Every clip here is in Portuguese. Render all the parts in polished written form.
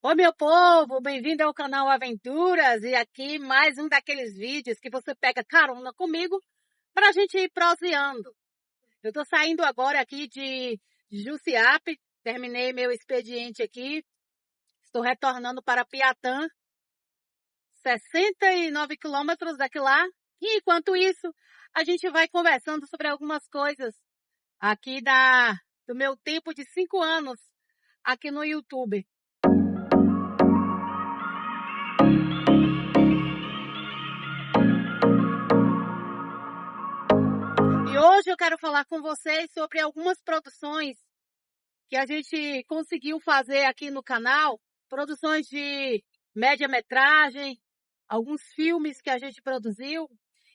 Oi, meu povo, bem-vindo ao canal Aventuras e aqui mais um daqueles vídeos que você pega carona comigo para a gente ir proseando. Eu tô saindo agora aqui de Jussiape, terminei meu expediente aqui, estou retornando para Piatã, 69 quilômetros daqui lá, e enquanto isso a gente vai conversando sobre algumas coisas aqui do meu tempo de 5 anos aqui no YouTube. E hoje eu quero falar com vocês sobre algumas produções que a gente conseguiu fazer aqui no canal, produções de média-metragem, alguns filmes que a gente produziu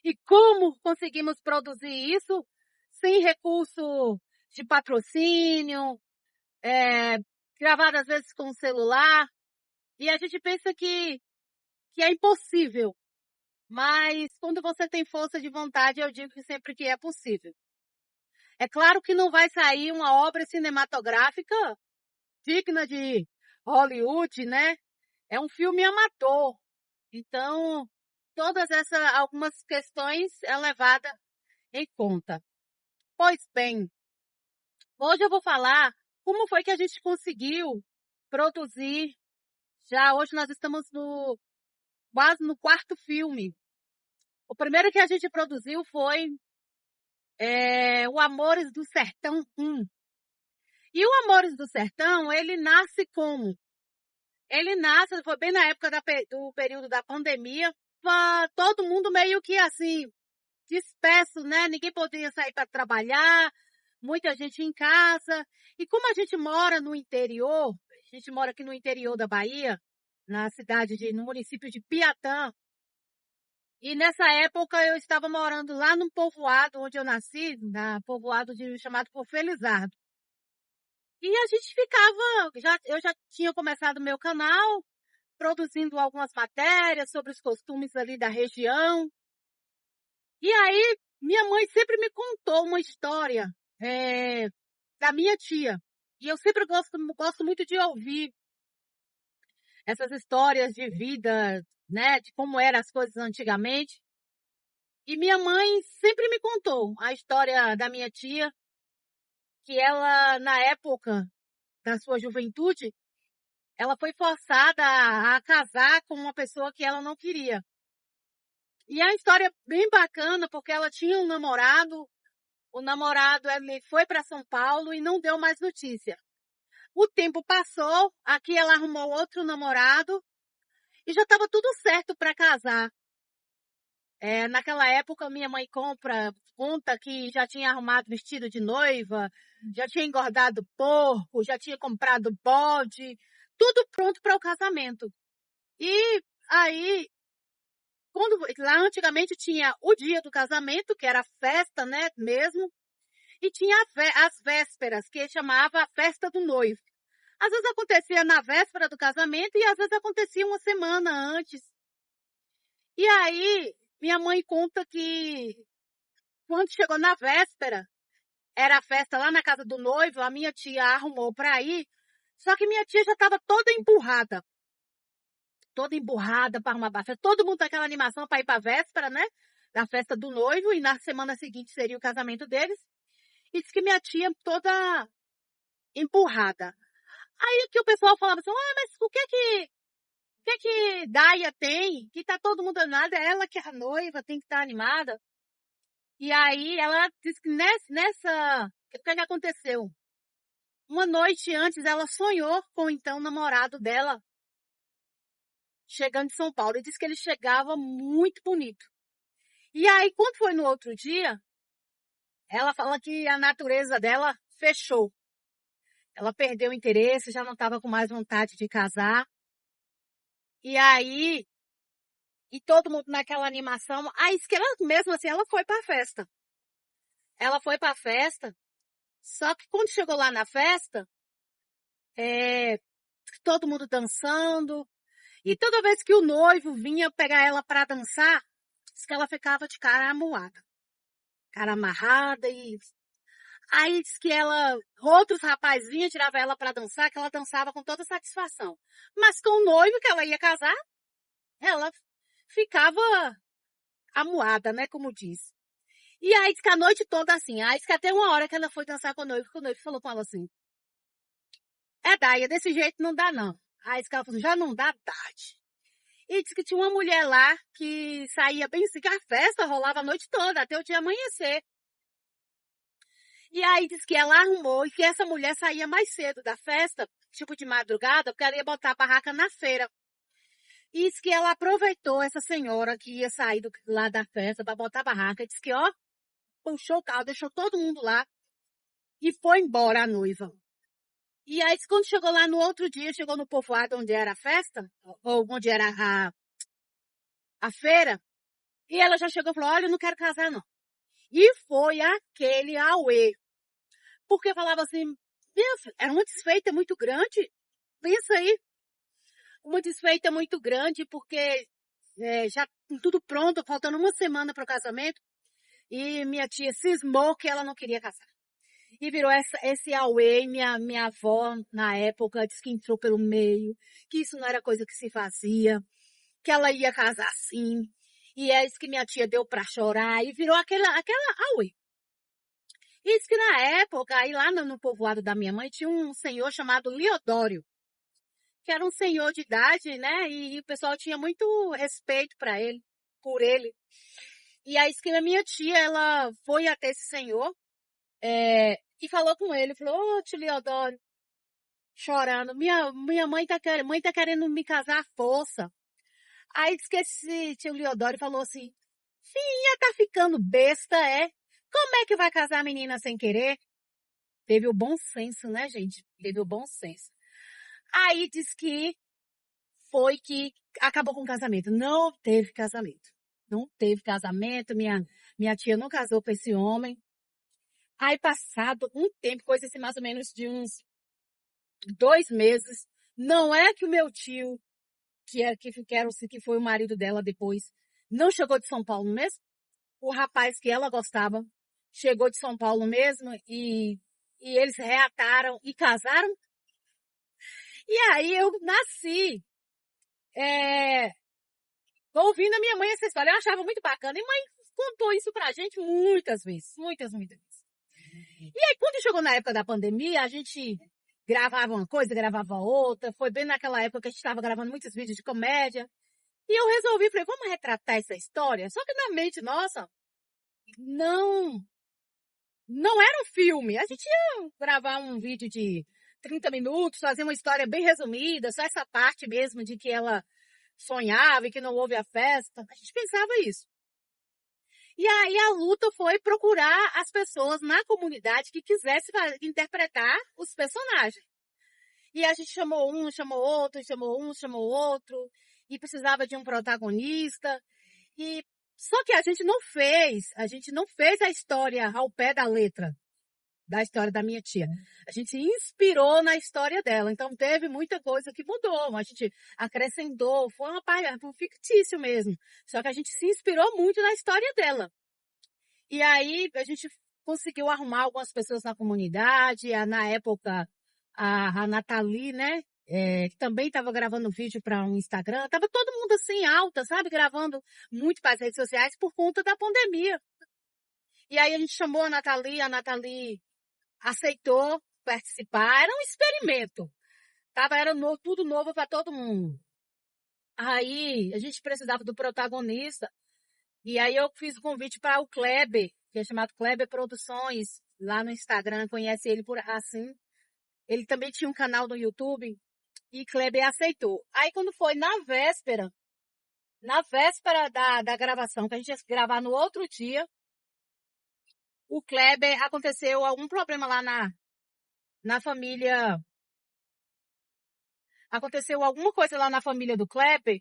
e como conseguimos produzir isso sem recurso de patrocínio, gravado às vezes com o celular. E a gente pensa que é impossível, mas quando você tem força de vontade, eu digo que sempre que é possível. É claro que não vai sair uma obra cinematográfica digna de Hollywood, né? É um filme amador. Então, algumas questões é levada em conta. Pois bem, hoje eu vou falar como foi que a gente conseguiu produzir. Já hoje nós estamos quase no quarto filme. O primeiro que a gente produziu foi o Amores do Sertão 1. E o Amores do Sertão, ele nasce como? Ele nasce, foi bem na época do período da pandemia, todo mundo meio que assim, disperso, né? Ninguém podia sair para trabalhar, muita gente em casa. E como a gente mora no interior, a gente mora aqui no interior da Bahia, no município de Piatã, e nessa época eu estava morando lá no povoado onde eu nasci, chamado por Felizardo. E a gente eu já tinha começado meu canal, produzindo algumas matérias sobre os costumes ali da região. E aí, minha mãe sempre me contou uma história da minha tia. E eu sempre gosto muito de ouvir essas histórias de vida, né, de como eram as coisas antigamente. E minha mãe sempre me contou a história da minha tia, que ela, na época da sua juventude, ela foi forçada a casar com uma pessoa que ela não queria. E a história é bem bacana, porque ela tinha um namorado, o namorado ele foi para São Paulo e não deu mais notícia. O tempo passou, aqui ela arrumou outro namorado e já estava tudo certo para casar. Naquela época, minha mãe conta que já tinha arrumado vestido de noiva, já tinha engordado porco, já tinha comprado bode, tudo pronto para o casamento. E aí, lá antigamente tinha o dia do casamento, que era a festa, né, mesmo, e tinha as vésperas, que chamava a festa do noivo. Às vezes acontecia na véspera do casamento e às vezes acontecia uma semana antes. E aí, minha mãe conta que quando chegou na véspera, era a festa lá na casa do noivo, a minha tia arrumou para ir, só que minha tia já estava toda emburrada para arrumar a festa. Todo mundo naquela animação para ir para a véspera, né? Da festa do noivo, e na semana seguinte seria o casamento deles. E disse que minha tia toda empurrada. Aí que o pessoal falava assim, mas o que que Daia tem? Que tá todo mundo animado, é ela que é a noiva, tem que estar animada. E aí ela disse que o que aconteceu? Uma noite antes ela sonhou com então o namorado dela chegando de São Paulo e disse que ele chegava muito bonito. E aí quando foi no outro dia, ela fala que a natureza dela fechou. Ela perdeu o interesse, já não estava com mais vontade de casar. E aí, todo mundo naquela animação, aí que ela, mesmo assim, ela foi para a festa. Ela foi para a festa, só que quando chegou lá na festa, todo mundo dançando, e toda vez que o noivo vinha pegar ela para dançar, diz que ela ficava de cara amuada, cara amarrada, e Aí diz que outros rapazes vinham, tiravam ela pra dançar, que ela dançava com toda satisfação. Mas com o noivo que ela ia casar, ela ficava amuada, né, como diz. E aí diz que a noite toda assim, aí diz que até uma hora que ela foi dançar com o noivo, que o noivo falou com ela assim, Daia, desse jeito não dá não. Aí diz que ela falou, já não dá tarde. E disse que tinha uma mulher lá que saía bem assim, que a festa rolava a noite toda, até o dia amanhecer. E aí disse que ela arrumou e que essa mulher saía mais cedo da festa, tipo de madrugada, porque ela ia botar a barraca na feira. E disse que ela aproveitou essa senhora que ia sair lá da festa para botar a barraca. E disse que, ó, puxou o carro, deixou todo mundo lá e foi embora a noiva. E aí, quando chegou lá no outro dia, chegou no povoado onde era a festa, ou onde era a feira, e ela já chegou e falou, olha, eu não quero casar não. E foi aquele auê. Porque falava assim, era uma desfeita muito grande. Pensa aí, uma desfeita muito grande, porque já tudo pronto, faltando uma semana para o casamento, e minha tia cismou que ela não queria casar. E virou esse auê, minha avó, na época, disse que entrou pelo meio, que isso não era coisa que se fazia, que ela ia casar sim. E é isso que minha tia deu para chorar, e virou aquela auê. E diz que na época, aí lá no povoado da minha mãe, tinha um senhor chamado Leodório, que era um senhor de idade, né? E o pessoal tinha muito respeito por ele. E aí diz que a minha tia, ela foi até esse senhor, e falou com ele, falou, ô tio Leodório, chorando, minha mãe tá querendo me casar à força. Aí diz que esse tio Leodório falou assim, filha, tá ficando besta, é? Como é que vai casar a menina sem querer? Teve o bom senso, né, gente? Teve o bom senso. Aí diz que foi que acabou com o casamento. Não teve casamento. Não teve casamento. Minha tia não casou com esse homem. Aí, passado um tempo, coisa assim, mais ou menos de uns 2 meses, não é que o meu tio, que foi o marido dela depois, não chegou de São Paulo mesmo? O rapaz que ela gostava chegou de São Paulo mesmo e eles reataram e casaram. E aí eu nasci, ouvindo a minha mãe essa história. Eu achava muito bacana. E mãe contou isso pra gente muitas vezes. Muitas, muitas vezes. E aí, quando chegou na época da pandemia, a gente gravava uma coisa, gravava outra. Foi bem naquela época que a gente estava gravando muitos vídeos de comédia. E eu resolvi, falei, vamos retratar essa história? Só que na mente nossa, não, não era um filme. A gente ia gravar um vídeo de 30 minutos, fazer uma história bem resumida, só essa parte mesmo de que ela sonhava e que não houve a festa. A gente pensava isso. E aí a luta foi procurar as pessoas na comunidade que quisessem interpretar os personagens. E a gente chamou um, chamou outro, chamou um, chamou outro, e precisava de um protagonista. E só que a gente não fez a história ao pé da letra da história da minha tia. A gente se inspirou na história dela. Então teve muita coisa que mudou. A gente acrescentou, foi um fictício mesmo. Só que a gente se inspirou muito na história dela. E aí a gente conseguiu arrumar algumas pessoas na comunidade. Na época, a Nathalie, né? Que também estava gravando vídeo para um Instagram. Tava todo mundo assim, alta, sabe? Gravando muito para as redes sociais por conta da pandemia. E aí a gente chamou a Nathalie aceitou participar. Era um experimento. Era tudo novo para todo mundo. Aí a gente precisava do protagonista. E aí eu fiz o convite para o Kleber, que é chamado Kleber Produções, lá no Instagram, conhece ele por assim. Ele também tinha um canal no YouTube e Kleber aceitou. Aí quando foi na véspera da gravação, que a gente ia gravar no outro dia, o Kleber aconteceu algum problema lá na família. Aconteceu alguma coisa lá na família do Kleber.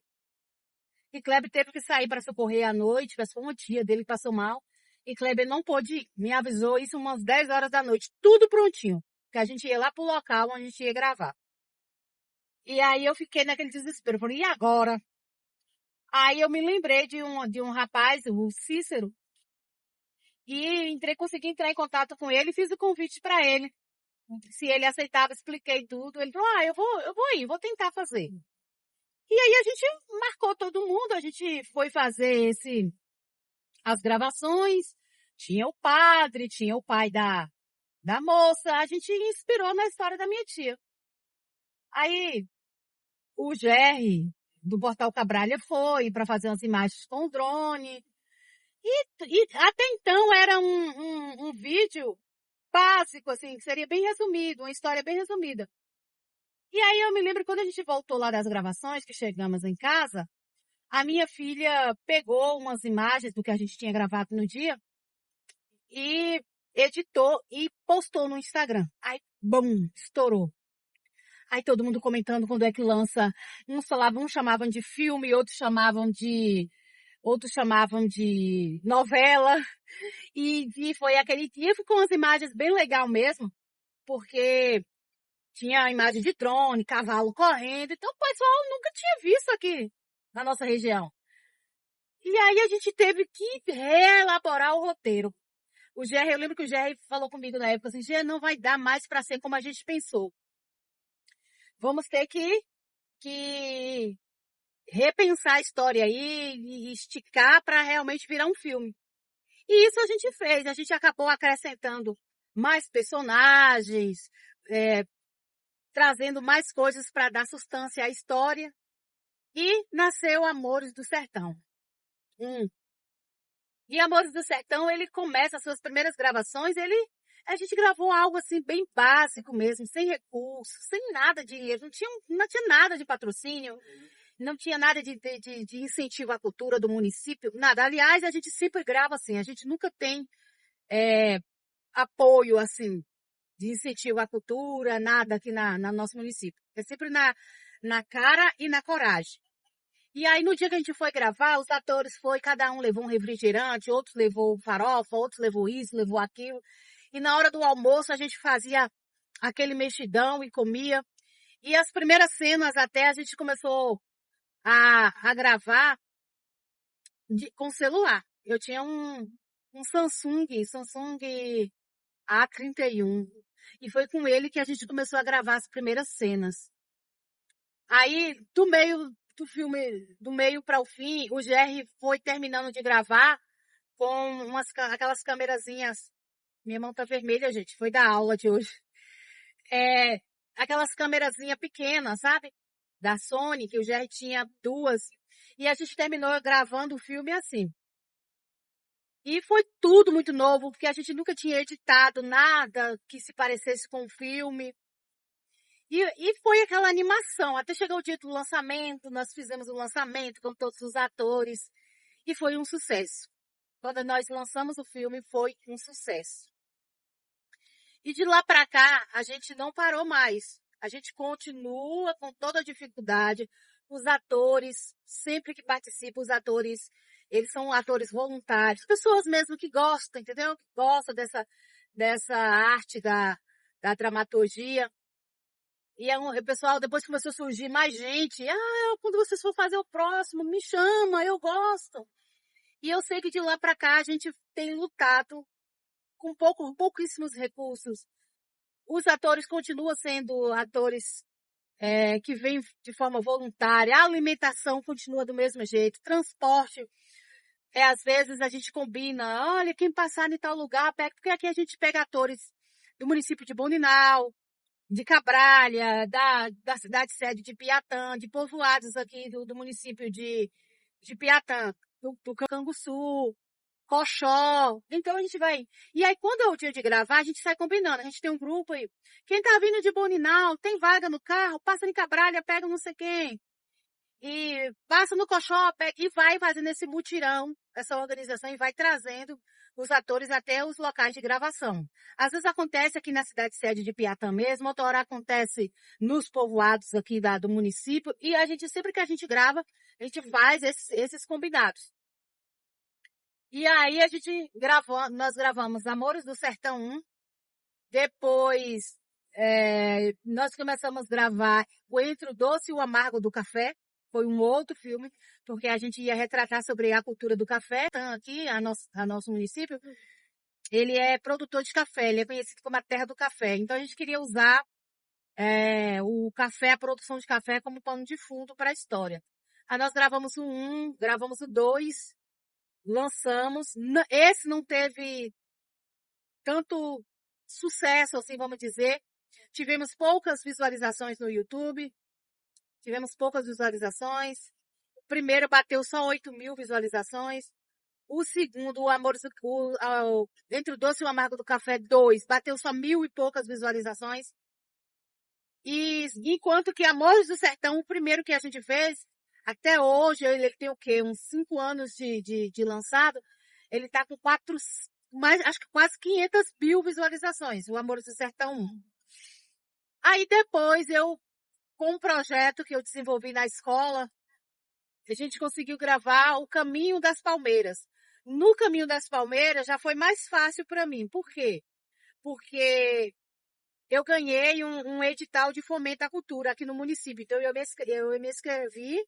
E Kleber teve que sair para socorrer à noite, mas foi uma tia dele que passou mal. E Kleber não pôde ir. Me avisou isso umas 10 horas da noite. Tudo prontinho. Que a gente ia lá pro local onde a gente ia gravar. E aí eu fiquei naquele desespero. Falei, e agora? Aí eu me lembrei de um rapaz, o Cícero. E consegui entrar em contato com ele e fiz o convite para ele. Se ele aceitava, expliquei tudo. Ele falou, eu vou ir, vou tentar fazer. E aí a gente marcou todo mundo, a gente foi fazer as gravações, tinha o padre, tinha o pai da moça, a gente inspirou na história da minha tia. Aí o Jerry, do Portal Cabralha, foi para fazer umas imagens com o drone. E até então era um vídeo básico, assim, que seria bem resumido, uma história bem resumida. E aí eu me lembro quando a gente voltou lá das gravações, que chegamos em casa, a minha filha pegou umas imagens do que a gente tinha gravado no dia e editou e postou no Instagram. Aí, bum, estourou. Aí todo mundo comentando quando é que lança. Uns chamavam de filme, outros chamavam de novela. E foi aquele dia com as imagens bem legal mesmo, porque tinha a imagem de drone, cavalo correndo. Então o pessoal nunca tinha visto aqui na nossa região. E aí a gente teve que reelaborar o roteiro. Eu lembro que o Jerry falou comigo na época assim, Gê, não vai dar mais para ser como a gente pensou. Vamos ter que repensar a história aí e esticar para realmente virar um filme. E isso a gente fez, a gente acabou acrescentando mais personagens, trazendo mais coisas para dar sustância à história. E nasceu Amores do Sertão. E Amores do Sertão, ele começa as suas primeiras gravações, a gente gravou algo assim bem básico mesmo, sem recursos, sem nada de dinheiro, não tinha nada de patrocínio, não tinha nada de incentivo à cultura do município, nada. Aliás, a gente sempre grava assim, a gente nunca tem apoio assim, de incentivo à cultura, nada aqui no nosso município. É sempre na cara e na coragem. E aí, no dia que a gente foi gravar, os atores cada um levou um refrigerante, outros levou farofa, outros levou isso, levou aquilo. E na hora do almoço, a gente fazia aquele mexidão e comia. E as primeiras cenas até a gente começou a gravar com celular. Eu tinha um Samsung A31. E foi com ele que a gente começou a gravar as primeiras cenas. Aí, do filme, do meio para o fim, o Jerry foi terminando de gravar com aquelas câmerazinhas. Minha mão tá vermelha, gente, foi da aula de hoje. Aquelas câmerazinhas pequenas, sabe? Da Sony, que o Jerry tinha duas. E a gente terminou gravando o filme assim. E foi tudo muito novo, porque a gente nunca tinha editado nada que se parecesse com o filme. E foi aquela animação, até chegou o dia do lançamento, nós fizemos o lançamento com todos os atores, e foi um sucesso. Quando nós lançamos o filme, foi um sucesso. E de lá para cá, a gente não parou mais. A gente continua com toda a dificuldade. Os atores, sempre que participam, os atores, eles são atores voluntários, pessoas mesmo que gostam, entendeu? Que gostam dessa arte da dramaturgia. E o pessoal depois começou a surgir mais gente. Quando vocês for fazer o próximo, me chama, eu gosto. E eu sei que de lá para cá a gente tem lutado com pouquíssimos recursos. Os atores continuam sendo atores que vêm de forma voluntária. A alimentação continua do mesmo jeito. Transporte, às vezes a gente combina. Olha, quem passar em tal lugar, pega. Porque aqui a gente pega atores do município de Boninal, de Cabralha, da cidade sede de Piatã, de povoados aqui do município de Piatã, do Canguçu, Coxó. Então a gente vai. E aí, quando é o dia de gravar, a gente sai combinando. A gente tem um grupo aí. Quem tá vindo de Boninal, tem vaga no carro, passa em Cabralha, pega não sei quem. E passa no Coxó, pega, e vai fazendo esse mutirão, essa organização, e vai trazendo os atores até os locais de gravação. Às vezes acontece aqui na cidade sede de Piatã mesmo, outra hora acontece nos povoados aqui do município, e sempre que a gente grava, a gente faz esses combinados. E aí nós gravamos Amores do Sertão 1, depois nós começamos a gravar o Entre o Doce e o Amargo do Café, foi um outro filme, porque a gente ia retratar sobre a cultura do café aqui, a nosso município. ele é produtor de café, ele é conhecido como a terra do café. Então a gente queria usar o café, a produção de café, como pano de fundo para a história. Aí nós gravamos o 1, gravamos o 2, lançamos. Esse não teve tanto sucesso, assim, vamos dizer. Tivemos poucas visualizações no YouTube, tivemos poucas visualizações. O primeiro bateu só 8.000 visualizações. O segundo, o Amor, Entre o Doce e o Amargo do Café 2, bateu só 1.000 e poucas visualizações. E enquanto que Amores do Sertão, o primeiro que a gente fez, até hoje, ele tem o quê? Uns 5 anos de lançado, ele tá com acho que quase 500.000 visualizações, o Amores do Sertão 1. Aí depois com um projeto que eu desenvolvi na escola, a gente conseguiu gravar o Caminho das Palmeiras. No Caminho das Palmeiras já foi mais fácil para mim. Por quê? Porque eu ganhei um edital de fomento à cultura aqui no município. Então eu me inscrevi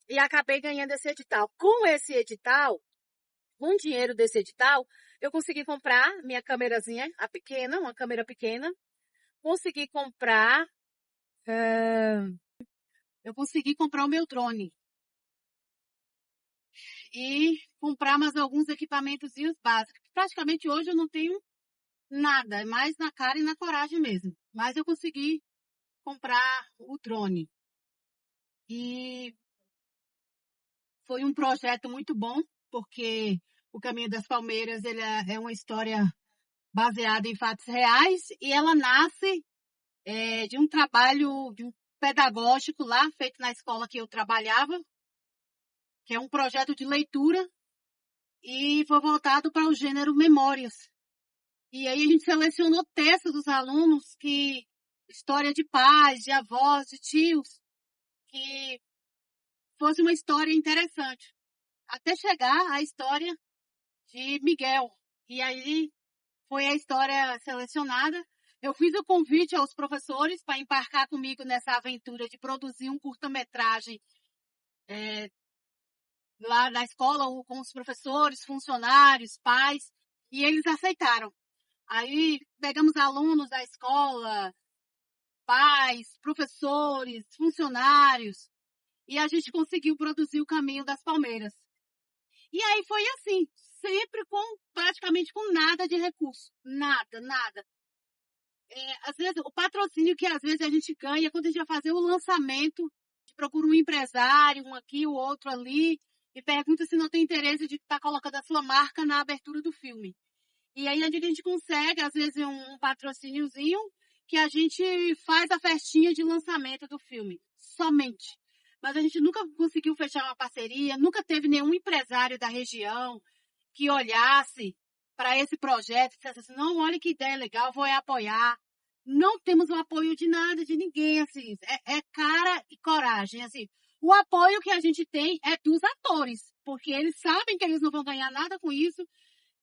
e acabei ganhando esse edital. Com esse edital, com o dinheiro desse edital, eu consegui comprar minha câmerazinha, a pequena, uma câmera pequena. Consegui comprar, eu consegui comprar o meu drone. E comprar mais alguns equipamentos básicos. Praticamente hoje eu não tenho nada, é mais na cara e na coragem mesmo. Mas eu consegui comprar o drone. E foi um projeto muito bom, porque o Caminho das Palmeiras ele é uma história baseada em fatos reais e ela nasce de um trabalho pedagógico lá, feito na escola que eu trabalhava, que é um projeto de leitura e foi voltado para o gênero memórias. E aí a gente selecionou textos dos alunos história de pais, de avós, de tios, que fosse uma história interessante. Até chegar à história de Miguel. E aí foi a história selecionada. Eu fiz o convite aos professores para embarcar comigo nessa aventura de produzir um curta-metragem lá na escola, com os professores, funcionários, pais, e eles aceitaram. Aí pegamos alunos da escola, pais, professores, funcionários, e a gente conseguiu produzir o Caminho das Palmeiras. E aí foi assim, sempre praticamente com nada de recurso, nada. Às vezes, o patrocínio que às vezes a gente ganha quando a gente vai fazer o lançamento, a gente procura um empresário, um aqui, o outro ali, e pergunta se não tem interesse de estar colocando a sua marca na abertura do filme. E aí a gente consegue, às vezes, um patrocíniozinho que a gente faz a festinha de lançamento do filme, somente. Mas a gente nunca conseguiu fechar uma parceria, nunca teve nenhum empresário da região que olhasse para esse projeto e dissesse assim, não, olha que ideia legal, vou apoiar. Não temos o apoio de nada, de ninguém, assim, é cara e coragem, assim. O apoio que a gente tem é dos atores, porque eles sabem que eles não vão ganhar nada com isso,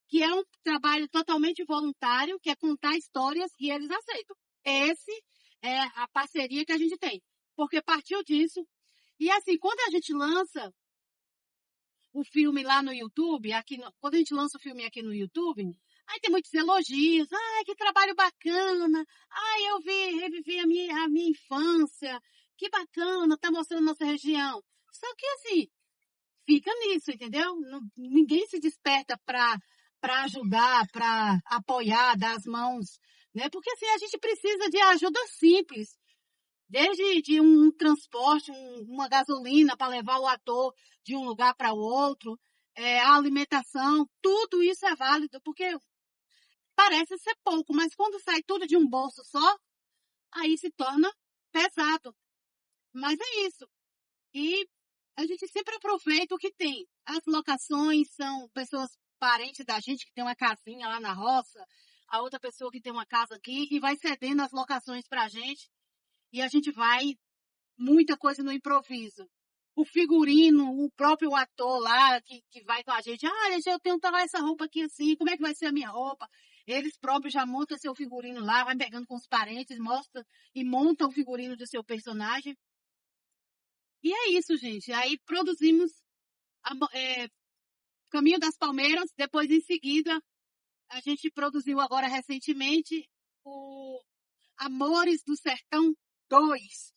que é um trabalho totalmente voluntário, que é contar histórias e eles aceitam. Esse é a parceria que a gente tem, porque partiu disso. E assim, quando a gente lança o filme lá no YouTube, quando a gente lança o filme aqui no YouTube, aí tem muitos elogios. Ai, que trabalho bacana. Ai, revivi a minha infância. Que bacana, tá mostrando nossa região. Só que assim, fica nisso, entendeu? Ninguém se desperta para ajudar, para apoiar, dar as mãos, né? Porque assim, a gente precisa de ajuda simples. Desde de um transporte, uma gasolina para levar o ator de um lugar para o outro, a alimentação, tudo isso é válido, porque parece ser pouco, mas quando sai tudo de um bolso só, aí se torna pesado. Mas é isso. E a gente sempre aproveita o que tem. As locações são pessoas parentes da gente que tem uma casinha lá na roça, a outra pessoa que tem uma casa aqui e vai cedendo as locações para a gente. E a gente vai muita coisa no improviso. O figurino, o próprio ator lá que vai com a gente, eu tenho que essa roupa aqui assim, como é que vai ser a minha roupa? Eles próprios já montam seu figurino lá, vai pegando com os parentes, mostra e monta o figurino do seu personagem. E é isso, gente. Aí produzimos Caminho das Palmeiras, depois em seguida a gente produziu agora recentemente o Amores do Sertão 2,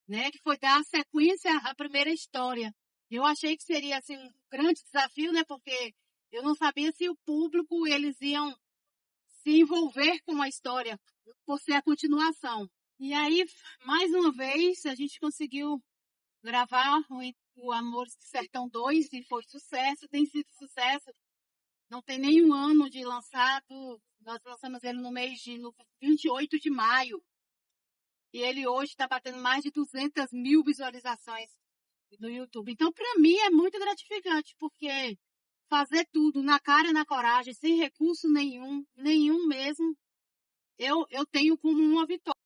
né? Que foi dar sequência à primeira história. Eu achei que seria assim um grande desafio, né? Porque eu não sabia se o público eles iam se envolver com a história por ser a continuação. E aí, mais uma vez, a gente conseguiu gravar o Amores do Sertão 2 e foi sucesso, tem sido sucesso. Não tem nenhum ano de lançado. Nós lançamos ele no 28 de maio. E ele hoje está batendo mais de 200 mil visualizações no YouTube. Então, para mim, é muito gratificante, porque fazer tudo na cara e na coragem, sem recurso nenhum mesmo, eu tenho como uma vitória.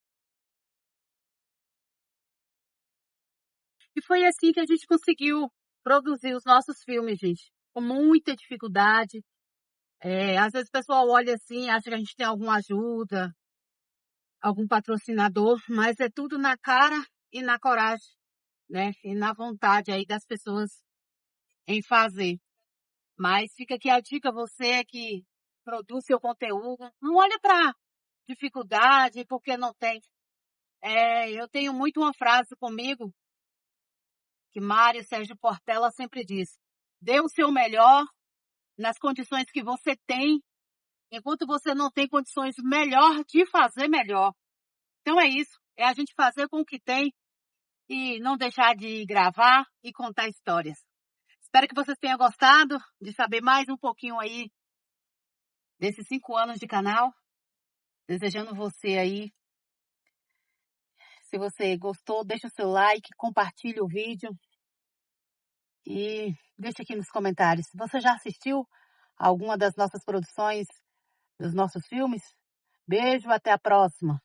E foi assim que a gente conseguiu produzir os nossos filmes, gente, com muita dificuldade. Às vezes o pessoal olha assim, acha que a gente tem alguma ajuda, algum patrocinador, mas é tudo na cara e na coragem, né? E na vontade aí das pessoas em fazer. Mas fica aqui a dica, você que produz seu conteúdo, não olha para dificuldade, porque não tem. Eu tenho muito uma frase comigo, que Mário Sérgio Portela sempre diz: dê o seu melhor nas condições que você tem, enquanto você não tem condições melhor de fazer melhor. Então é isso, é a gente fazer com o que tem e não deixar de gravar e contar histórias. Espero que vocês tenham gostado de saber mais um pouquinho aí desses 5 anos de canal. Desejando você aí, se você gostou, deixa o seu like, compartilhe o vídeo e deixa aqui nos comentários. Você já assistiu alguma das nossas produções, dos nossos filmes? Beijo, até a próxima!